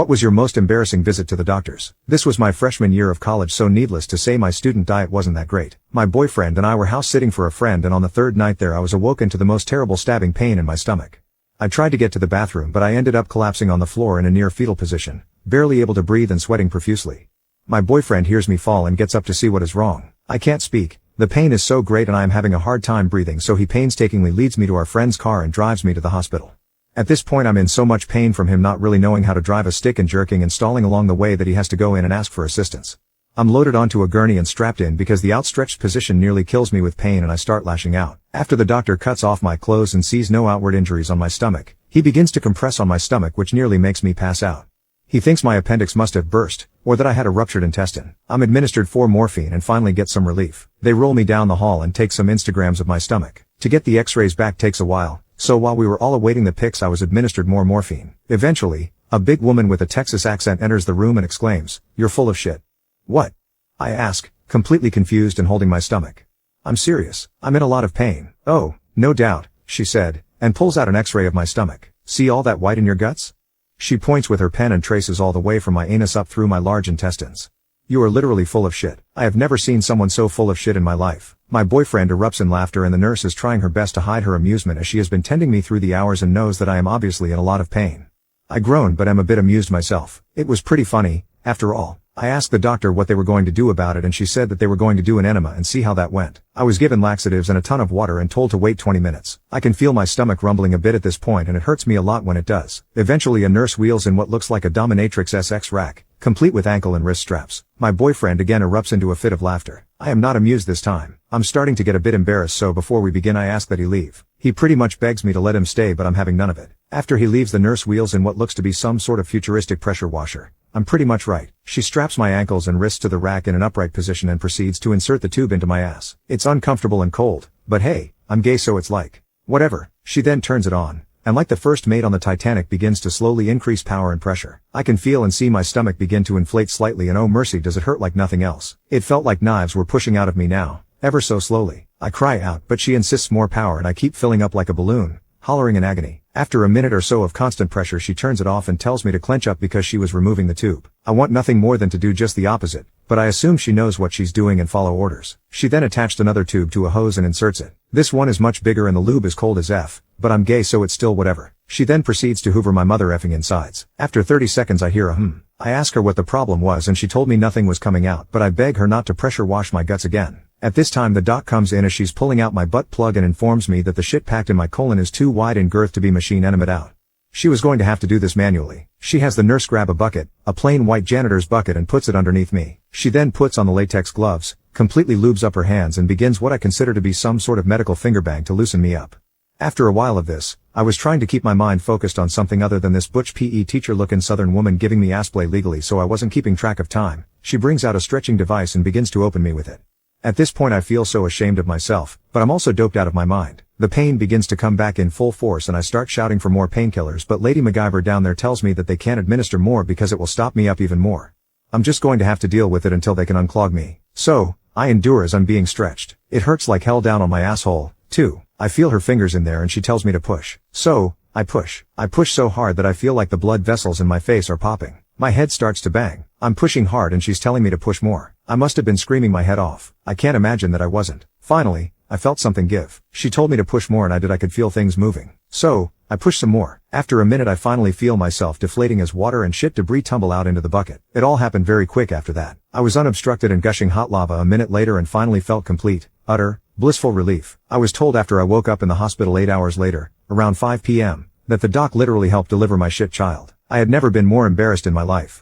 What was your most embarrassing visit to the doctors? This was my freshman year of college, so needless to say my student diet wasn't that great. My boyfriend and I were house sitting for a friend, and on the third night there I was awoken to the most terrible stabbing pain in my stomach. I tried to get to the bathroom, but I ended up collapsing on the floor in a near fetal position, barely able to breathe and sweating profusely. My boyfriend hears me fall and gets up to see what is wrong. I can't speak. The pain is so great and I am having a hard time breathing, so he painstakingly leads me to our friend's car and drives me to the hospital. At this point I'm in so much pain from him not really knowing how to drive a stick and jerking and stalling along the way that he has to go in and ask for assistance. I'm loaded onto a gurney and strapped in because the outstretched position nearly kills me with pain, and I start lashing out. After the doctor cuts off my clothes and sees no outward injuries on my stomach, he begins to compress on my stomach, which nearly makes me pass out. He thinks my appendix must have burst, or that I had a ruptured intestine. I'm administered 4 morphine and finally get some relief. They roll me down the hall and take some Instagrams of my stomach. To get the x-rays back takes a while, so while we were all awaiting the pics I was administered more morphine. Eventually, a big woman with a Texas accent enters the room and exclaims, "You're full of shit." "What?" I ask, completely confused and holding my stomach. "I'm serious. I'm in a lot of pain." "Oh, no doubt," she said, and pulls out an x-ray of my stomach. "See all that white in your guts?" She points with her pen and traces all the way from my anus up through my large intestines. "You are literally full of shit." I have never seen someone so full of shit in my life. My boyfriend erupts in laughter and the nurse is trying her best to hide her amusement as she has been tending me through the hours and knows that I am obviously in a lot of pain. I groan but am a bit amused myself. It was pretty funny, after all. I asked the doctor what they were going to do about it and she said that they were going to do an enema and see how that went. I was given laxatives and a ton of water and told to wait 20 minutes. I can feel my stomach rumbling a bit at this point and it hurts me a lot when it does. Eventually a nurse wheels in what looks like a dominatrix SX rack, complete with ankle and wrist straps. My boyfriend again erupts into a fit of laughter. I am not amused this time. I'm starting to get a bit embarrassed, so before we begin I ask that he leave. He pretty much begs me to let him stay, but I'm having none of it. After he leaves, the nurse wheels in what looks to be some sort of futuristic pressure washer. I'm pretty much right. She straps my ankles and wrists to the rack in an upright position and proceeds to insert the tube into my ass. It's uncomfortable and cold, but hey, I'm gay so it's like, whatever. She then turns it on, and like the first mate on the Titanic begins to slowly increase power and pressure. I can feel and see my stomach begin to inflate slightly, and oh mercy does it hurt like nothing else. It felt like knives were pushing out of me now, ever so slowly. I cry out, but she insists more power and I keep filling up like a balloon, hollering in agony. After a minute or so of constant pressure she turns it off and tells me to clench up because she was removing the tube. I want nothing more than to do just the opposite, but I assume she knows what she's doing and follow orders. She then attached another tube to a hose and inserts it. This one is much bigger and the lube is cold as F, but I'm gay so it's still whatever. She then proceeds to hoover my mother effing insides. After 30 seconds I hear a I ask her what the problem was and she told me nothing was coming out, but I beg her not to pressure wash my guts again. At this time the doc comes in as she's pulling out my butt plug and informs me that the shit packed in my colon is too wide in girth to be machine enemaed out. She was going to have to do this manually. She has the nurse grab a bucket, a plain white janitor's bucket, and puts it underneath me. She then puts on the latex gloves, completely lubes up her hands and begins what I consider to be some sort of medical finger bang to loosen me up. After a while of this, I was trying to keep my mind focused on something other than this butch PE teacher looking southern woman giving me ass play legally, so I wasn't keeping track of time. She brings out a stretching device and begins to open me with it. At this point I feel so ashamed of myself, but I'm also doped out of my mind. The pain begins to come back in full force and I start shouting for more painkillers, but Lady MacGyver down there tells me that they can't administer more because it will stop me up even more. I'm just going to have to deal with it until they can unclog me. So, I endure as I'm being stretched. It hurts like hell down on my asshole, too. I feel her fingers in there and she tells me to push. So, I push. I push so hard that I feel like the blood vessels in my face are popping. My head starts to bang. I'm pushing hard and she's telling me to push more. I must have been screaming my head off. I can't imagine that I wasn't. Finally, I felt something give. She told me to push more and I could feel things moving. So, I pushed some more. After a minute I finally feel myself deflating as water and shit debris tumble out into the bucket. It all happened very quick after that. I was unobstructed and gushing hot lava a minute later and finally felt complete, utter, blissful relief. I was told after I woke up in the hospital 8 hours later, around 5 p.m., that the doc literally helped deliver my shit child. I had never been more embarrassed in my life.